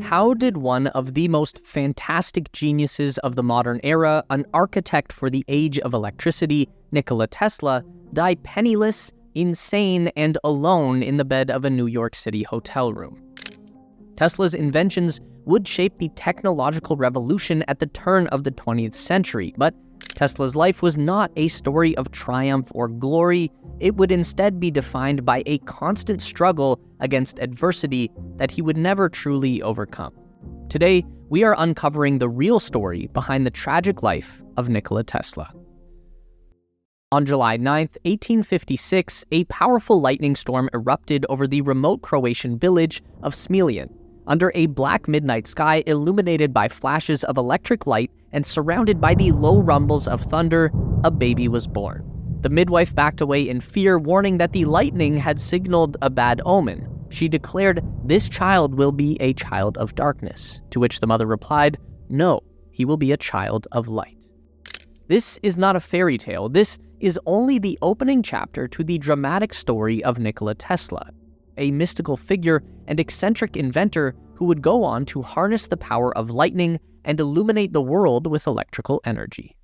How did one of the most fantastic geniuses of the modern era, an architect for the age of electricity, Nikola Tesla, die penniless, insane, and alone in the bed of a New York City hotel room? Tesla's inventions would shape the technological revolution at the turn of the 20th century, but Tesla's life was not a story of triumph or glory. It would instead be defined by a constant struggle against adversity that he would never truly overcome. Today, we are uncovering the real story behind the tragic life of Nikola Tesla. On July 9, 1856, a powerful lightning storm erupted over the remote Croatian village of Smiljan. Under a black midnight sky illuminated by flashes of electric light and surrounded by the low rumbles of thunder, a baby was born. The midwife backed away in fear, warning that the lightning had signaled a bad omen. She declared, "This child will be a child of darkness," to which the mother replied, "No, he will be a child of light." This is not a fairy tale. This is only the opening chapter to the dramatic story of Nikola Tesla, a mystical figure and eccentric inventor who would go on to harness the power of lightning and illuminate the world with electrical energy.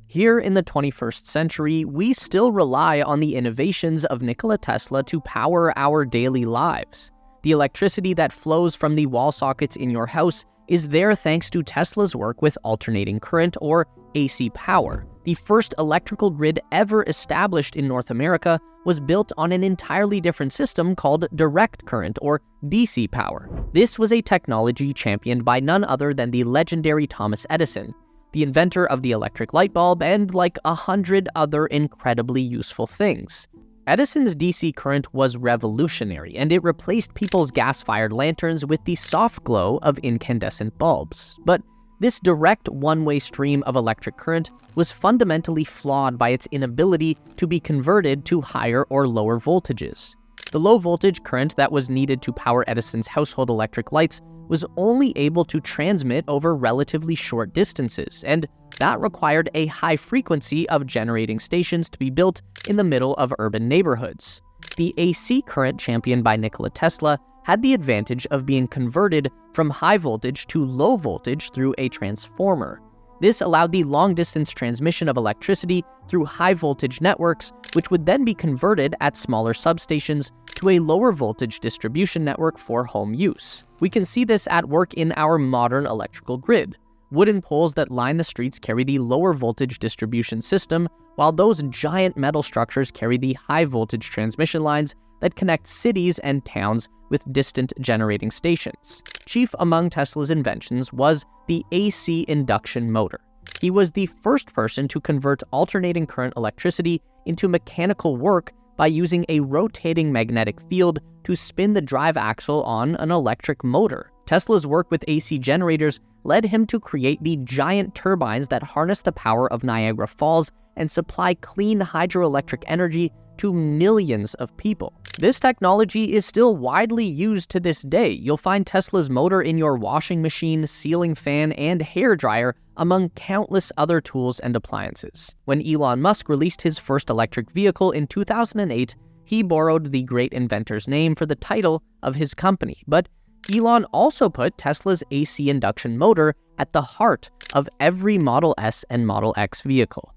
Here in the 21st century, we still rely on the innovations of Nikola Tesla to power our daily lives. The electricity that flows from the wall sockets in your house is there thanks to Tesla's work with alternating current, or AC power. The first electrical grid ever established in North America was built on an entirely different system called direct current, or DC power. This was a technology championed by none other than the legendary Thomas Edison, the inventor of the electric light bulb and like 100 other incredibly useful things. Edison's DC current was revolutionary, and it replaced people's gas-fired lanterns with the soft glow of incandescent bulbs. But this direct one-way stream of electric current was fundamentally flawed by its inability to be converted to higher or lower voltages. The low-voltage current that was needed to power Edison's household electric lights was only able to transmit over relatively short distances, and that required a high frequency of generating stations to be built in the middle of urban neighborhoods. The AC current championed by Nikola Tesla had the advantage of being converted from high voltage to low voltage through a transformer. This allowed the long-distance transmission of electricity through high-voltage networks, which would then be converted at smaller substations to a lower-voltage distribution network for home use. We can see this at work in our modern electrical grid. Wooden poles that line the streets carry the lower-voltage distribution system, while those giant metal structures carry the high-voltage transmission lines that connect cities and towns with distant generating stations. Chief among Tesla's inventions was the AC induction motor. He was the first person to convert alternating current electricity into mechanical work by using a rotating magnetic field to spin the drive axle on an electric motor. Tesla's work with AC generators led him to create the giant turbines that harness the power of Niagara Falls and supply clean hydroelectric energy to millions of people. This technology is still widely used to this day. You'll find Tesla's motor in your washing machine, ceiling fan, and hairdryer, among countless other tools and appliances. When Elon Musk released his first electric vehicle in 2008, he borrowed the great inventor's name for the title of his company. But Elon also put Tesla's AC induction motor at the heart of every Model S and Model X vehicle.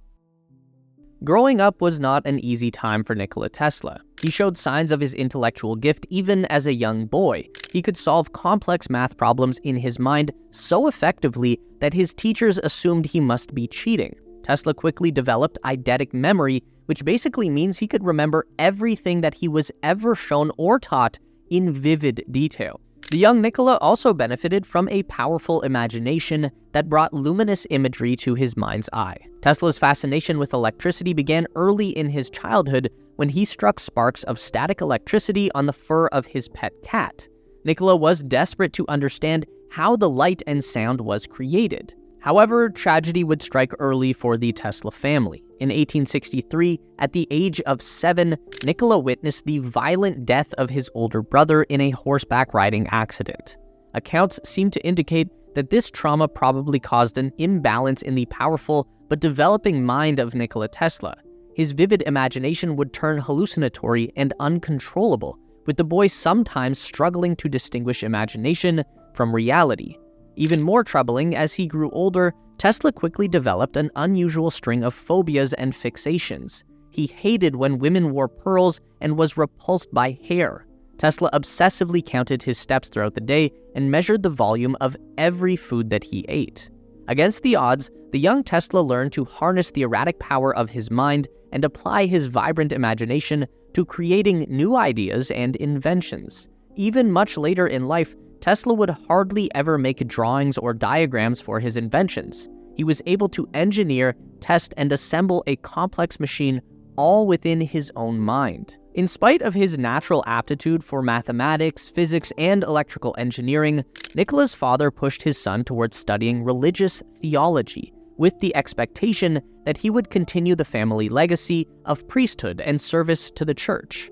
Growing up was not an easy time for Nikola Tesla. He showed signs of his intellectual gift even as a young boy. He could solve complex math problems in his mind so effectively that his teachers assumed he must be cheating. Tesla quickly developed eidetic memory, which basically means he could remember everything that he was ever shown or taught in vivid detail. The young Nicola also benefited from a powerful imagination that brought luminous imagery to his mind's eye. Tesla's fascination with electricity began early in his childhood when he struck sparks of static electricity on the fur of his pet cat. Nicola was desperate to understand how the light and sound was created. However, tragedy would strike early for the Tesla family. In 1863, at the age of 7, Nicola witnessed the violent death of his older brother in a horseback riding accident. Accounts seem to indicate that this trauma probably caused an imbalance in the powerful but developing mind of Nikola Tesla. his vivid imagination would turn hallucinatory and uncontrollable, with the boy sometimes struggling to distinguish imagination from reality. Even more troubling, as he grew older, Tesla quickly developed an unusual string of phobias and fixations. He hated when women wore pearls and was repulsed by hair. Tesla obsessively counted his steps throughout the day and measured the volume of every food that he ate. Against the odds, the young Tesla learned to harness the erratic power of his mind and apply his vibrant imagination to creating new ideas and inventions. Even much later in life, Tesla would hardly ever make drawings or diagrams for his inventions. He was able to engineer, test, and assemble a complex machine all within his own mind. In spite of his natural aptitude for mathematics, physics, and electrical engineering, Nicola's father pushed his son towards studying religious theology, with the expectation that he would continue the family legacy of priesthood and service to the church.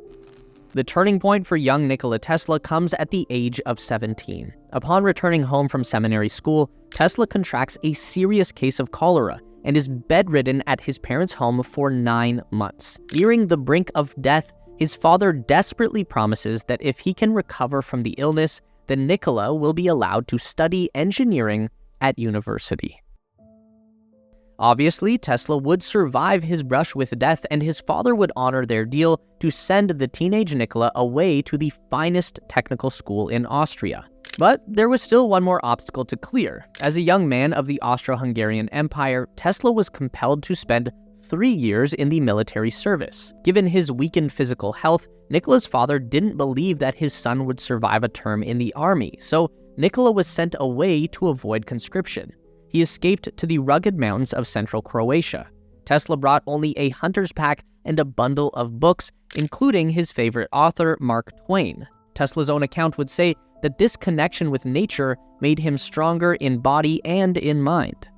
The turning point for young Nikola Tesla comes at the age of 17. Upon returning home from seminary school, Tesla contracts a serious case of cholera and is bedridden at his parents' home for 9 months. Nearing the brink of death, his father desperately promises that if he can recover from the illness, then Nicola will be allowed to study engineering at university. Obviously, Tesla would survive his brush with death, and his father would honor their deal to send the teenage Nicola away to the finest technical school in Austria. But there was still one more obstacle to clear. As a young man of the Austro-Hungarian Empire, Tesla was compelled to spend 3 years in the military service. Given his weakened physical health, Nicola's father didn't believe that his son would survive a term in the army, so Nicola was sent away to avoid conscription. He escaped to the rugged mountains of central Croatia. Tesla brought only a hunter's pack and a bundle of books, including his favorite author, Mark Twain. Tesla's own account would say that this connection with nature made him stronger in body and in mind.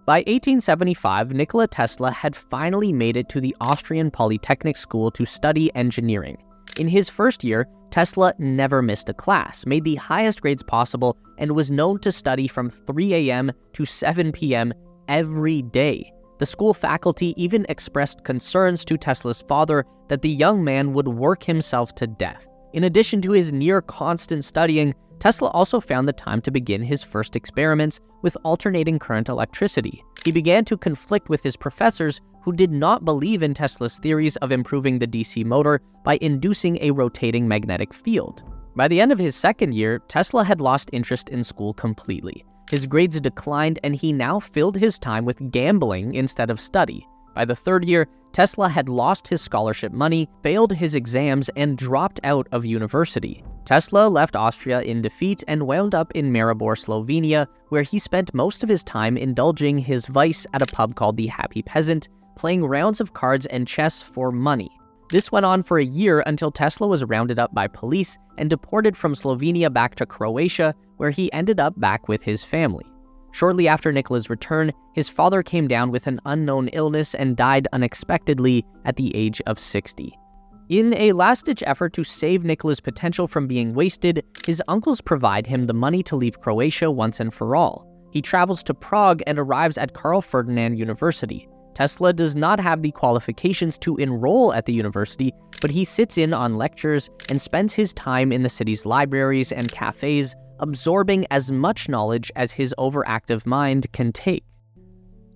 By 1875, Nikola Tesla had finally made it to the Austrian Polytechnic School to study engineering. In his first year, Tesla never missed a class, made the highest grades possible, and was known to study from 3 a.m. to 7 p.m. every day. The school faculty even expressed concerns to Tesla's father that the young man would work himself to death. In addition to his near-constant studying, Tesla also found the time to begin his first experiments with alternating current electricity. He began to conflict with his professors, who did not believe in Tesla's theories of improving the DC motor by inducing a rotating magnetic field. By the end of his second year, Tesla had lost interest in school completely. His grades declined, and he now filled his time with gambling instead of study. By the third year, Tesla had lost his scholarship money, failed his exams, and dropped out of university. Tesla left Austria in defeat and wound up in Maribor, Slovenia, where he spent most of his time indulging his vice at a pub called the Happy Peasant, playing rounds of cards and chess for money. This went on for a year until Tesla was rounded up by police and deported from Slovenia back to Croatia, where he ended up back with his family. Shortly after Nicola's return, his father came down with an unknown illness and died unexpectedly at the age of 60. In a last-ditch effort to save Nicola's potential from being wasted, his uncles provide him the money to leave Croatia once and for all. He travels to Prague and arrives at Karl Ferdinand University. Tesla does not have the qualifications to enroll at the university, but he sits in on lectures and spends his time in the city's libraries and cafes, absorbing as much knowledge as his overactive mind can take.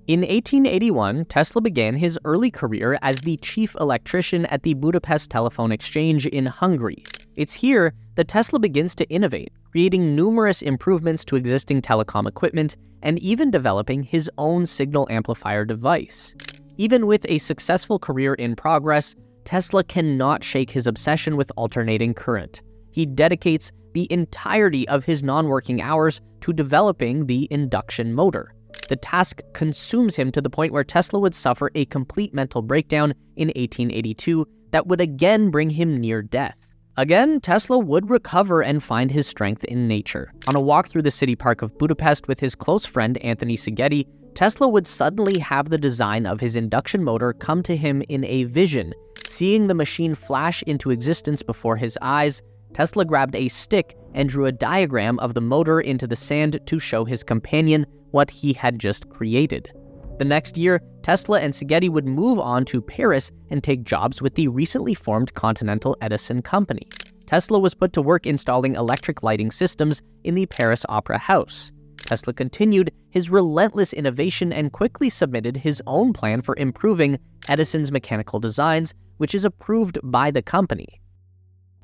In 1881, Tesla began his early career as the chief electrician at the Budapest Telephone Exchange in Hungary. It's here that Tesla begins to innovate, creating numerous improvements to existing telecom equipment and even developing his own signal amplifier device. Even with a successful career in progress, Tesla cannot shake his obsession with alternating current. He dedicates the entirety of his non-working hours to developing the induction motor. The task consumes him to the point where Tesla would suffer a complete mental breakdown in 1882 that would again bring him near death. Again, Tesla would recover and find his strength in nature. On a walk through the city park of Budapest with his close friend Anthony Szigeti, Tesla would suddenly have the design of his induction motor come to him in a vision. Seeing the machine flash into existence before his eyes, Tesla grabbed a stick and drew a diagram of the motor into the sand to show his companion what he had just created. The next year, Tesla and Szigeti would move on to Paris and take jobs with the recently formed Continental Edison Company. Tesla was put to work installing electric lighting systems in the Paris Opera House. Tesla continued his relentless innovation and quickly submitted his own plan for improving Edison's mechanical designs, which is approved by the company.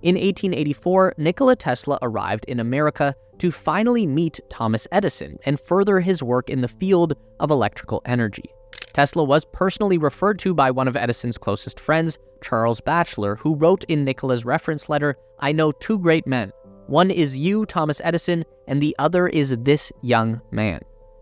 In 1884, Nikola Tesla arrived in America to finally meet Thomas Edison and further his work in the field of electrical energy. Tesla was personally referred to by one of Edison's closest friends, Charles Batchelor, who wrote in Nikola's reference letter, "I know two great men. One is you, Thomas Edison, and the other is this young man."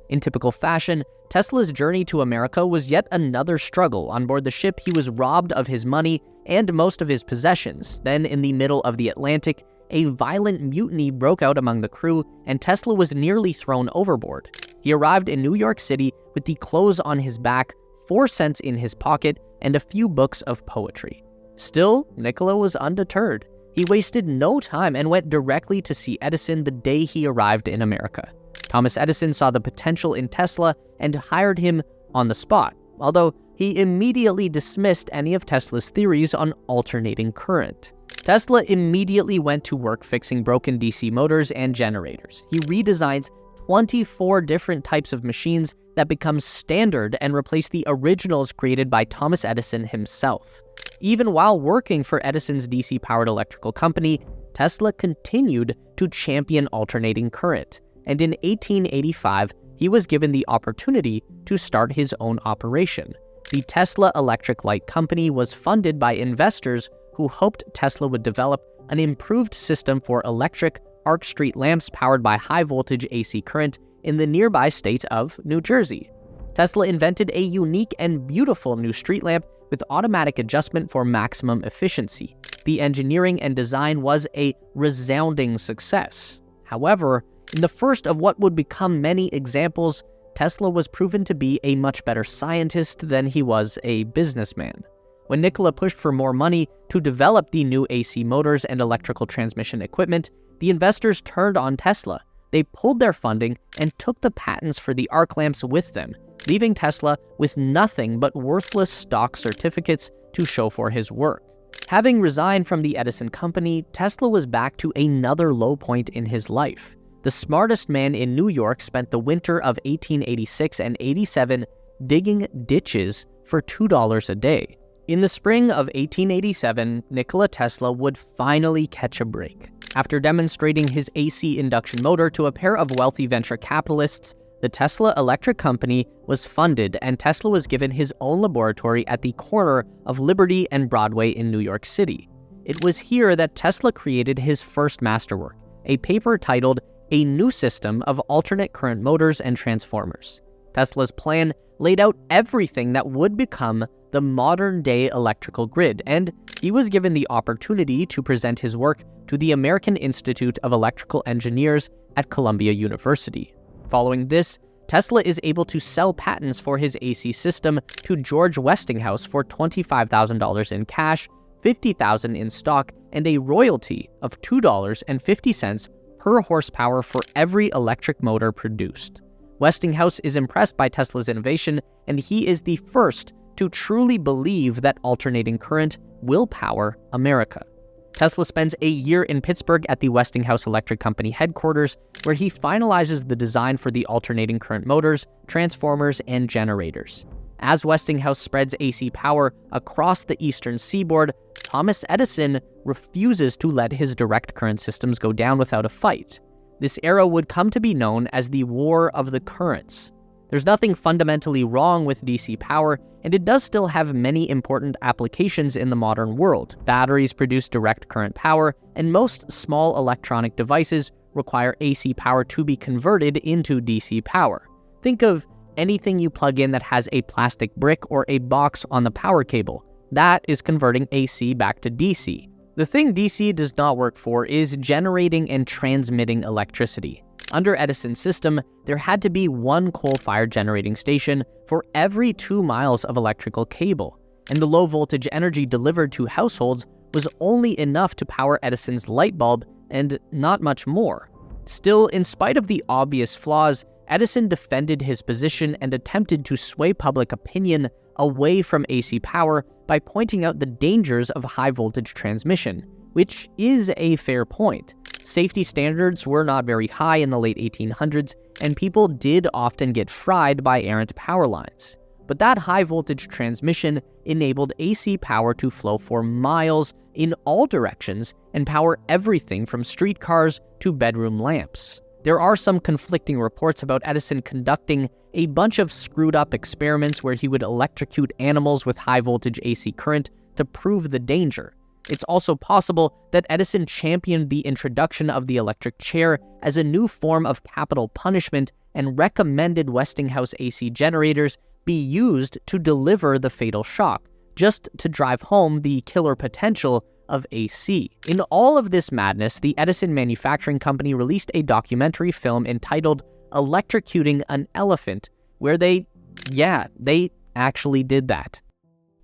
In typical fashion, Tesla's journey to America was yet another struggle. On board the ship, he was robbed of his money and most of his possessions. Then, in the middle of the Atlantic, a violent mutiny broke out among the crew, and Tesla was nearly thrown overboard. He arrived in New York City with the clothes on his back, 4 cents in his pocket, and a few books of poetry. Still, Nikola was undeterred. He wasted no time and went directly to see Edison the day he arrived in America. Thomas Edison saw the potential in Tesla and hired him on the spot, although he immediately dismissed any of Tesla's theories on alternating current. Tesla immediately went to work fixing broken DC motors and generators. He redesigns 24 different types of machines that become standard and replace the originals created by Thomas Edison himself. Even while working for Edison's DC-powered electrical company, Tesla continued to champion alternating current, and in 1885, he was given the opportunity to start his own operation. The Tesla Electric Light Company was funded by investors who hoped Tesla would develop an improved system for electric arc street lamps powered by high-voltage AC current in the nearby state of New Jersey. Tesla invented a unique and beautiful new street lamp with automatic adjustment for maximum efficiency. The engineering and design was a resounding success. However, in the first of what would become many examples, Tesla was proven to be a much better scientist than he was a businessman. When Nikola pushed for more money to develop the new AC motors and electrical transmission equipment, the investors turned on Tesla. They pulled their funding and took the patents for the arc lamps with them, leaving Tesla with nothing but worthless stock certificates to show for his work. Having resigned from the Edison Company, Tesla was back to another low point in his life. The smartest man in New York spent the winter of 1886 and 87 digging ditches for $2 a day. In the spring of 1887, Nikola Tesla would finally catch a break. After demonstrating his AC induction motor to a pair of wealthy venture capitalists, the Tesla Electric Company was funded and Tesla was given his own laboratory at the corner of Liberty and Broadway in New York City. It was here that Tesla created his first masterwork, a paper titled A New System of Alternate Current Motors and Transformers. Tesla's plan laid out everything that would become the modern-day electrical grid, and he was given the opportunity to present his work to the American Institute of Electrical Engineers at Columbia University. Following this, Tesla is able to sell patents for his AC system to George Westinghouse for $25,000 in cash, $50,000 in stock, and a royalty of $2.50 per horsepower for every electric motor produced. Westinghouse is impressed by Tesla's innovation, and he is the first to truly believe that alternating current will power America. Tesla spends a year in Pittsburgh at the Westinghouse Electric Company headquarters, where he finalizes the design for the alternating current motors, transformers, and generators. As Westinghouse spreads AC power across the eastern seaboard, Thomas Edison refuses to let his direct current systems go down without a fight. This era would come to be known as the War of the Currents. There's nothing fundamentally wrong with DC power, and it does still have many important applications in the modern world. Batteries produce direct current power, and most small electronic devices require AC power to be converted into DC power. Think of anything you plug in that has a plastic brick or a box on the power cable. That is converting AC back to DC. The thing DC does not work for is generating and transmitting electricity. Under Edison's system, there had to be one coal-fired generating station for every 2 miles of electrical cable, and the low-voltage energy delivered to households was only enough to power Edison's light bulb and not much more. Still, in spite of the obvious flaws, Edison defended his position and attempted to sway public opinion away from AC power by pointing out the dangers of high-voltage transmission, which is a fair point. Safety standards were not very high in the late 1800s, and people did often get fried by errant power lines. But that high-voltage transmission enabled AC power to flow for miles in all directions and power everything from streetcars to bedroom lamps. There are some conflicting reports about Edison conducting a bunch of screwed-up experiments where he would electrocute animals with high-voltage AC current to prove the danger. It's also possible that Edison championed the introduction of the electric chair as a new form of capital punishment and recommended Westinghouse AC generators be used to deliver the fatal shock, just to drive home the killer potential of AC. In all of this madness, the Edison Manufacturing Company released a documentary film entitled Electrocuting an Elephant, where they actually did that.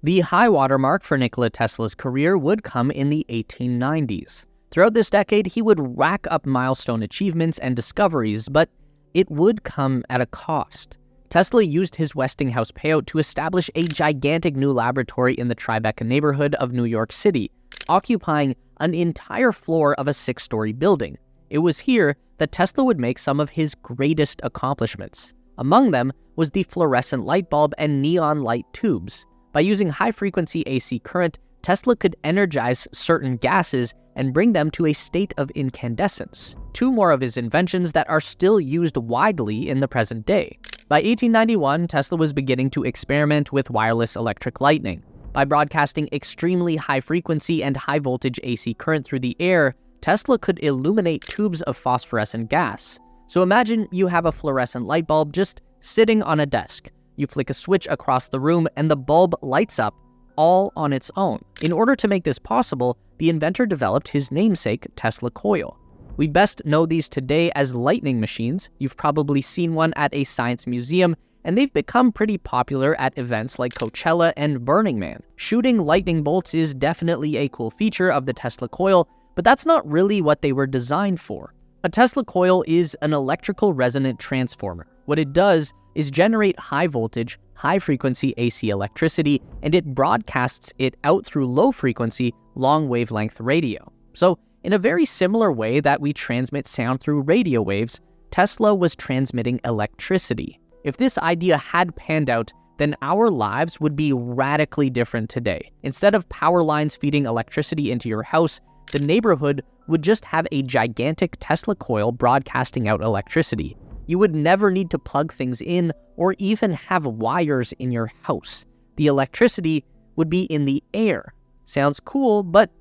The high watermark for Nikola Tesla's career would come in the 1890s. Throughout this decade, he would rack up milestone achievements and discoveries, but it would come at a cost. Tesla used his Westinghouse payout to establish a gigantic new laboratory in the Tribeca neighborhood of New York City, occupying an entire floor of a 6-story building. It was here that Tesla would make some of his greatest accomplishments. Among them was the fluorescent light bulb and neon light tubes. By using high-frequency AC current, Tesla could energize certain gases and bring them to a state of incandescence, two more of his inventions that are still used widely in the present day. By 1891, Tesla was beginning to experiment with wireless electric lighting. By broadcasting extremely high-frequency and high-voltage AC current through the air, Tesla could illuminate tubes of phosphorescent gas. So imagine you have a fluorescent light bulb just sitting on a desk. You flick a switch across the room and the bulb lights up all on its own. In order to make this possible, the inventor developed his namesake Tesla coil. We best know these today as lightning machines. You've probably seen one at a science museum, and they've become pretty popular at events like Coachella and Burning Man. Shooting lightning bolts is definitely a cool feature of the Tesla coil, but that's not really what they were designed for. A Tesla coil is an electrical resonant transformer. What it does is generate high voltage, high frequency AC electricity, and it broadcasts it out through low frequency, long wavelength radio. So in a very similar way that we transmit sound through radio waves, Tesla was transmitting electricity. If this idea had panned out, then our lives would be radically different today. Instead of power lines feeding electricity into your house, the neighborhood would just have a gigantic Tesla coil broadcasting out electricity. You would never need to plug things in or even have wires in your house. The electricity would be in the air. Sounds cool, but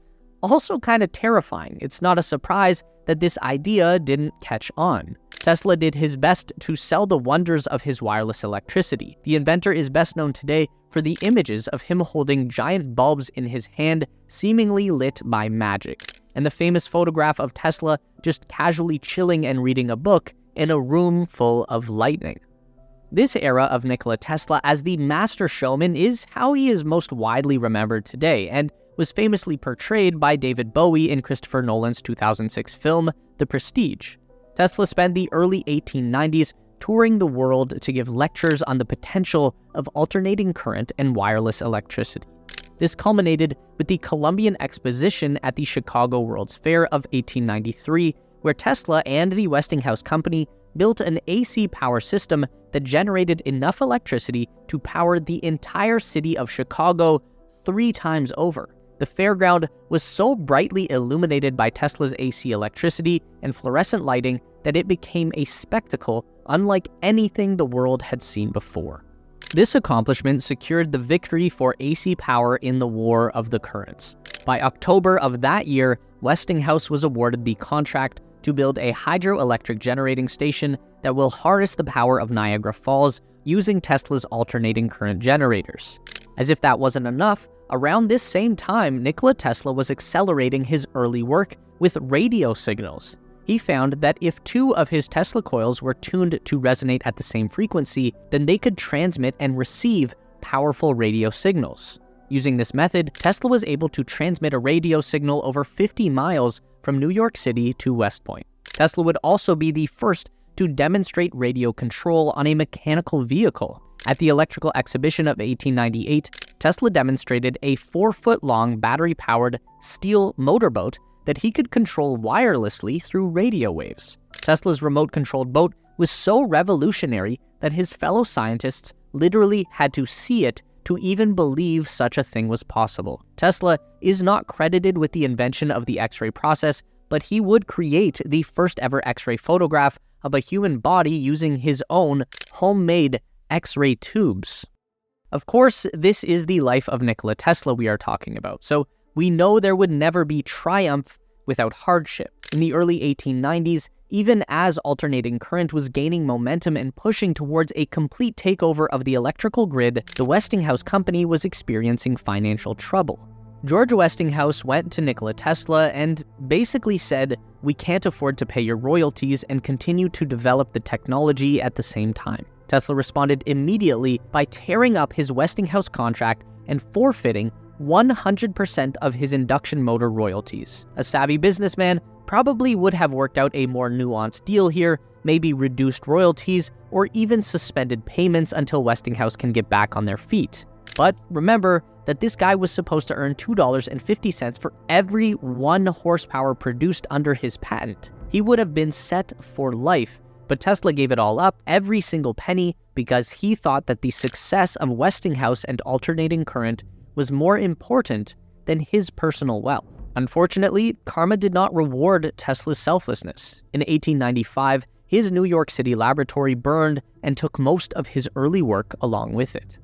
also kind of terrifying. It's not a surprise that this idea didn't catch on. Tesla did his best to sell the wonders of his wireless electricity. The inventor is best known today for the images of him holding giant bulbs in his hand, seemingly lit by magic, and the famous photograph of Tesla just casually chilling and reading a book in a room full of lightning. This era of Nikola Tesla as the master showman is how he is most widely remembered today, and was famously portrayed by David Bowie in Christopher Nolan's 2006 film, The Prestige. Tesla spent the early 1890s touring the world to give lectures on the potential of alternating current and wireless electricity. This culminated with the Columbian Exposition at the Chicago World's Fair of 1893, where Tesla and the Westinghouse Company built an AC power system that generated enough electricity to power the entire city of Chicago 3 times over. The fairground was so brightly illuminated by Tesla's AC electricity and fluorescent lighting that it became a spectacle unlike anything the world had seen before. This accomplishment secured the victory for AC power in the War of the Currents. By October of that year, Westinghouse was awarded the contract to build a hydroelectric generating station that will harness the power of Niagara Falls using Tesla's alternating current generators. As if that wasn't enough, around this same time, Nikola Tesla was accelerating his early work with radio signals. He found that if 2 of his Tesla coils were tuned to resonate at the same frequency, then they could transmit and receive powerful radio signals. Using this method, Tesla was able to transmit a radio signal over 50 miles from New York City to West Point. Tesla would also be the first to demonstrate radio control on a mechanical vehicle. At the Electrical Exhibition of 1898, Tesla demonstrated a 4-foot-long battery-powered steel motorboat that he could control wirelessly through radio waves. Tesla's remote-controlled boat was so revolutionary that his fellow scientists literally had to see it to even believe such a thing was possible. Tesla is not credited with the invention of the X-ray process, but he would create the first ever X-ray photograph of a human body using his own homemade X-ray tubes. Of course, this is the life of Nikola Tesla we are talking about, so we know there would never be triumph without hardship. In the early 1890s, even as alternating current was gaining momentum and pushing towards a complete takeover of the electrical grid, the Westinghouse company was experiencing financial trouble. George Westinghouse went to Nikola Tesla and basically said, "We can't afford to pay your royalties and continue to develop the technology at the same time." Tesla responded immediately by tearing up his Westinghouse contract and forfeiting 100% of his induction motor royalties. A savvy businessman probably would have worked out a more nuanced deal here, maybe reduced royalties or even suspended payments until Westinghouse can get back on their feet. But remember that this guy was supposed to earn $2.50 for every 1 horsepower produced under his patent. He would have been set for life, but Tesla gave it all up, every single penny, because he thought that the success of Westinghouse and alternating current was more important than his personal wealth. Unfortunately, karma did not reward Tesla's selflessness. In 1895, his New York City laboratory burned and took most of his early work along with it.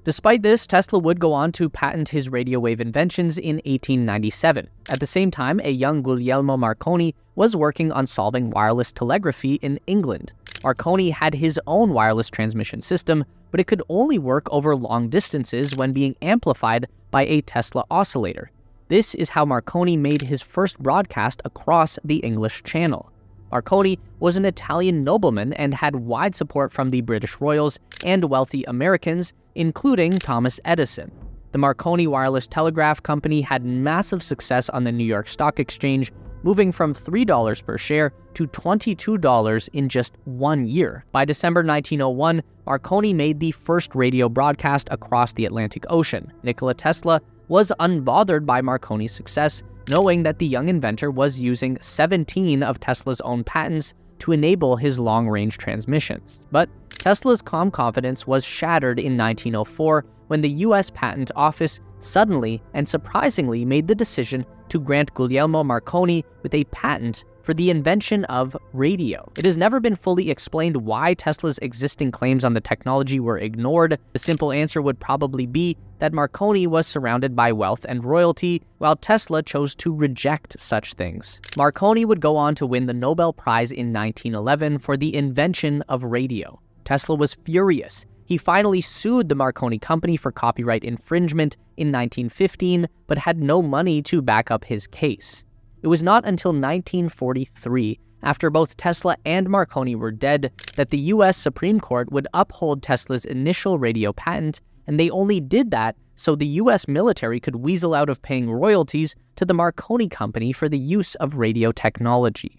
Despite this, Tesla would go on to patent his radio wave inventions in 1897. At the same time, a young Guglielmo Marconi was working on solving wireless telegraphy in England. Marconi had his own wireless transmission system, but it could only work over long distances when being amplified by a Tesla oscillator. This is how Marconi made his first broadcast across the English Channel. Marconi was an Italian nobleman and had wide support from the British royals and wealthy Americans, including Thomas Edison. The Marconi Wireless Telegraph Company had massive success on the New York Stock Exchange, moving from $3 per share to $22 in just 1 year. By December 1901, Marconi made the first radio broadcast across the Atlantic Ocean. Nikola Tesla was unbothered by Marconi's success, knowing that the young inventor was using 17 of Tesla's own patents to enable his long-range transmissions. But Tesla's calm confidence was shattered in 1904 when the US Patent Office suddenly and surprisingly made the decision to grant Guglielmo Marconi with a patent for the invention of radio. It has never been fully explained why Tesla's existing claims on the technology were ignored. The simple answer would probably be that Marconi was surrounded by wealth and royalty, while Tesla chose to reject such things. Marconi would go on to win the Nobel Prize in 1911 for the invention of radio. Tesla was furious. He finally sued the Marconi company for copyright infringement in 1915, but had no money to back up his case. It was not until 1943, after both Tesla and Marconi were dead, that the US Supreme Court would uphold Tesla's initial radio patent, and they only did that so the US military could weasel out of paying royalties to the Marconi company for the use of radio technology.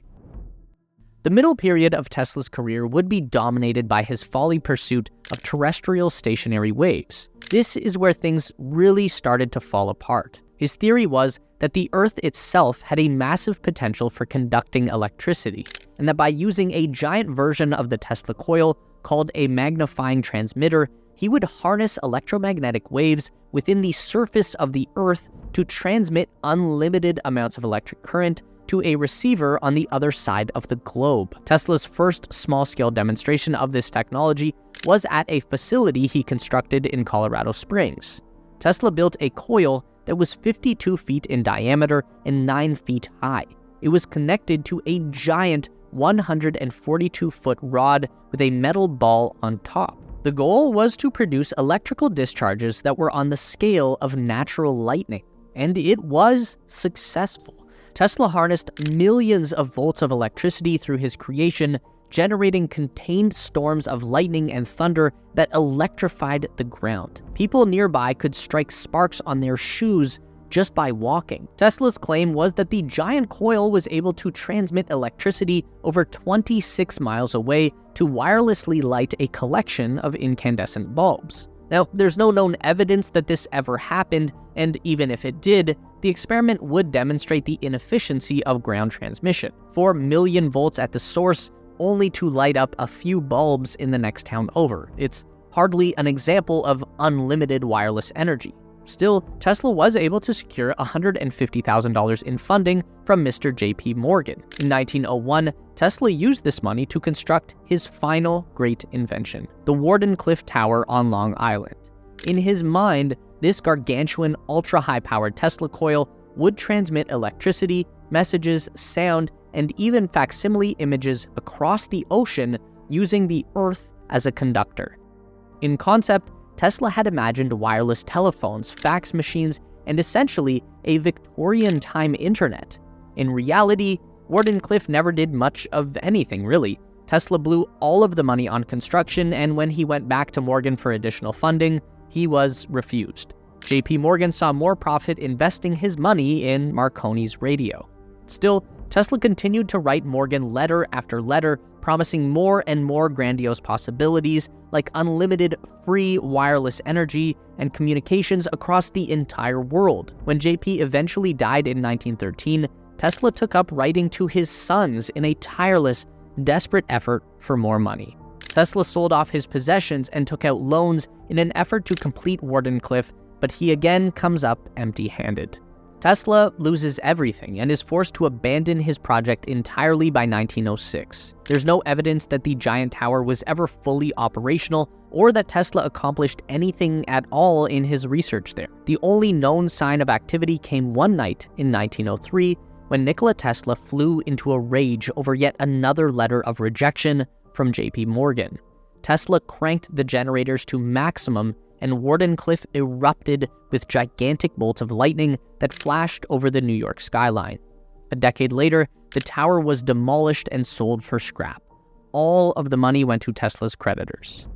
The middle period of Tesla's career would be dominated by his folly pursuit of terrestrial stationary waves. This is where things really started to fall apart. His theory was that the Earth itself had a massive potential for conducting electricity, and that by using a giant version of the Tesla coil called a magnifying transmitter, he would harness electromagnetic waves within the surface of the Earth to transmit unlimited amounts of electric current to a receiver on the other side of the globe. Tesla's first small-scale demonstration of this technology was at a facility he constructed in Colorado Springs. Tesla built a coil that was 52 feet in diameter and 9 feet high. It was connected to a giant 142-foot rod with a metal ball on top. The goal was to produce electrical discharges that were on the scale of natural lightning, and it was successful. Tesla harnessed millions of volts of electricity through his creation, generating contained storms of lightning and thunder that electrified the ground. People nearby could strike sparks on their shoes just by walking. Tesla's claim was that the giant coil was able to transmit electricity over 26 miles away to wirelessly light a collection of incandescent bulbs. Now, there's no known evidence that this ever happened, and even if it did, the experiment would demonstrate the inefficiency of ground transmission. 4 million volts at the source, only to light up a few bulbs in the next town over. It's hardly an example of unlimited wireless energy. Still, Tesla was able to secure $150,000 in funding from Mr. J.P. Morgan. In 1901, Tesla used this money to construct his final great invention, the Wardenclyffe Tower on Long Island. In his mind, this gargantuan, ultra-high-powered Tesla coil would transmit electricity, messages, sound, and even facsimile images across the ocean using the Earth as a conductor. In concept, Tesla had imagined wireless telephones, fax machines, and essentially a Victorian-time internet. In reality, Wardenclyffe never did much of anything, really. Tesla blew all of the money on construction, and when he went back to Morgan for additional funding, he was refused. J.P. Morgan saw more profit investing his money in Marconi's radio. Still, Tesla continued to write Morgan letter after letter, promising more and more grandiose possibilities like unlimited free wireless energy and communications across the entire world. When JP eventually died in 1913, Tesla took up writing to his sons in a tireless, desperate effort for more money. Tesla sold off his possessions and took out loans in an effort to complete Wardenclyffe, but he again comes up empty-handed. Tesla loses everything and is forced to abandon his project entirely by 1906. There's no evidence that the giant tower was ever fully operational or that Tesla accomplished anything at all in his research there. The only known sign of activity came one night in 1903 when Nikola Tesla flew into a rage over yet another letter of rejection from J.P. Morgan. Tesla cranked the generators to maximum and Wardenclyffe erupted with gigantic bolts of lightning that flashed over the New York skyline. A decade later, the tower was demolished and sold for scrap. All of the money went to Tesla's creditors.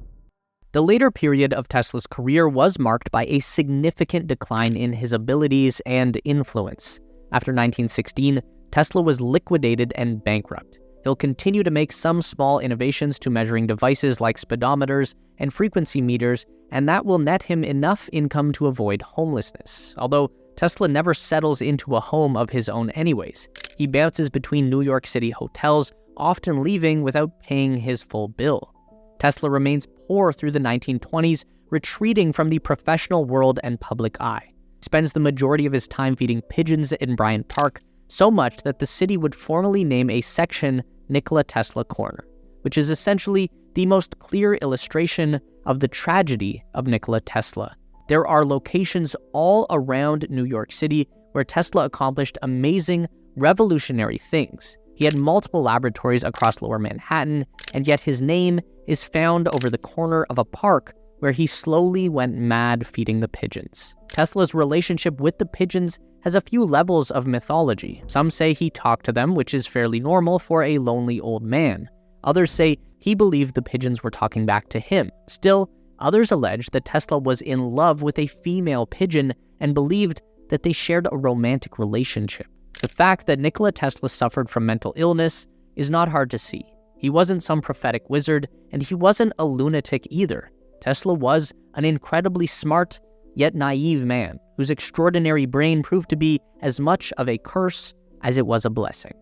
The later period of Tesla's career was marked by a significant decline in his abilities and influence. After 1916, Tesla was liquidated and bankrupt. He'll continue to make some small innovations to measuring devices like speedometers and frequency meters, and that will net him enough income to avoid homelessness. Although Tesla never settles into a home of his own anyways. He bounces between New York City hotels, often leaving without paying his full bill. Tesla remains poor through the 1920s, retreating from the professional world and public eye. He spends the majority of his time feeding pigeons in Bryant Park, so much that the city would formally name a section Nikola Tesla Corner, which is essentially the most clear illustration of the tragedy of Nikola Tesla. There are locations all around New York City where Tesla accomplished amazing, revolutionary things. He had multiple laboratories across Lower Manhattan, and yet his name is found over the corner of a park where he slowly went mad feeding the pigeons. Tesla's relationship with the pigeons has a few levels of mythology. Some say he talked to them, which is fairly normal for a lonely old man. Others say he believed the pigeons were talking back to him. Still, others allege that Tesla was in love with a female pigeon and believed that they shared a romantic relationship. The fact that Nikola Tesla suffered from mental illness is not hard to see. He wasn't some prophetic wizard, and he wasn't a lunatic either. Tesla was an incredibly smart, yet naive man, whose extraordinary brain proved to be as much of a curse as it was a blessing.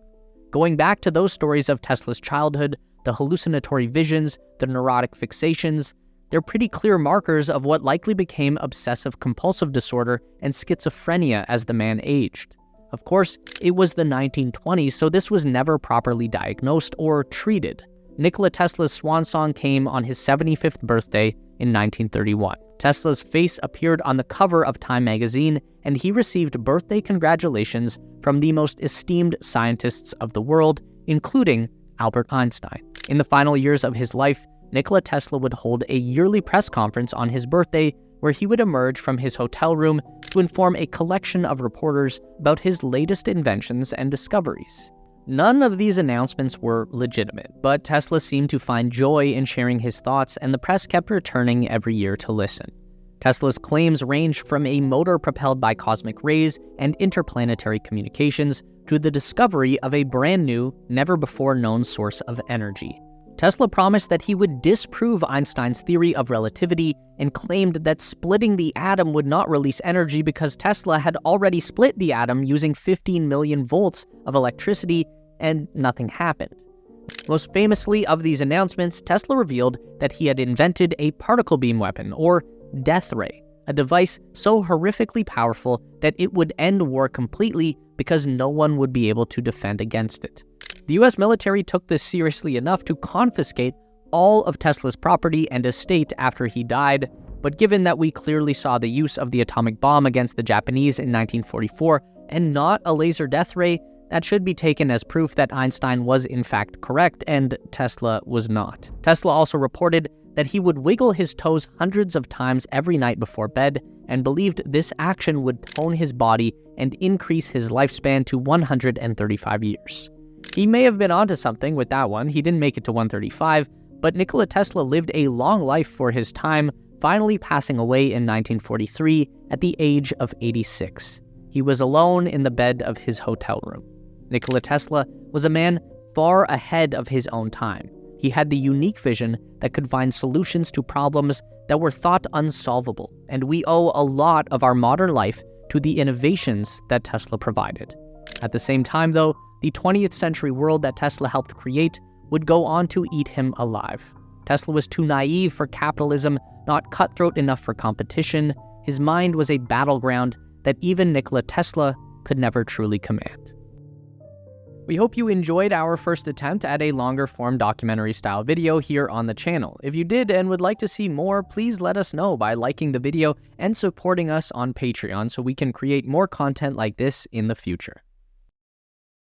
Going back to those stories of Tesla's childhood, the hallucinatory visions, the neurotic fixations, they're pretty clear markers of what likely became obsessive-compulsive disorder and schizophrenia as the man aged. Of course, it was the 1920s, so this was never properly diagnosed or treated. Nikola Tesla's swan song came on his 75th birthday in 1931. Tesla's face appeared on the cover of Time magazine, and he received birthday congratulations from the most esteemed scientists of the world, including Albert Einstein. In the final years of his life, Nikola Tesla would hold a yearly press conference on his birthday where he would emerge from his hotel room to inform a collection of reporters about his latest inventions and discoveries. None of these announcements were legitimate, but Tesla seemed to find joy in sharing his thoughts, and the press kept returning every year to listen. Tesla's claims range from a motor propelled by cosmic rays and interplanetary communications to the discovery of a brand new, never-before-known source of energy. Tesla promised that he would disprove Einstein's theory of relativity and claimed that splitting the atom would not release energy because Tesla had already split the atom using 15 million volts of electricity, and nothing happened. Most famously of these announcements, Tesla revealed that he had invented a particle beam weapon, or death ray, a device so horrifically powerful that it would end war completely because no one would be able to defend against it. The US military took this seriously enough to confiscate all of Tesla's property and estate after he died, but given that we clearly saw the use of the atomic bomb against the Japanese in 1944 and not a laser death ray, that should be taken as proof that Einstein was in fact correct and Tesla was not. Tesla also reported that he would wiggle his toes hundreds of times every night before bed and believed this action would tone his body and increase his lifespan to 135 years. He may have been onto something with that one. He didn't make it to 135, but Nikola Tesla lived a long life for his time, finally passing away in 1943 at the age of 86. He was alone in the bed of his hotel room. Nikola Tesla was a man far ahead of his own time. He had the unique vision that could find solutions to problems that were thought unsolvable, and we owe a lot of our modern life to the innovations that Tesla provided. At the same time, though, the 20th century world that Tesla helped create would go on to eat him alive. Tesla was too naive for capitalism, not cutthroat enough for competition. His mind was a battleground that even Nikola Tesla could never truly command. We hope you enjoyed our first attempt at a longer-form documentary-style video here on the channel. If you did and would like to see more, please let us know by liking the video and supporting us on Patreon so we can create more content like this in the future.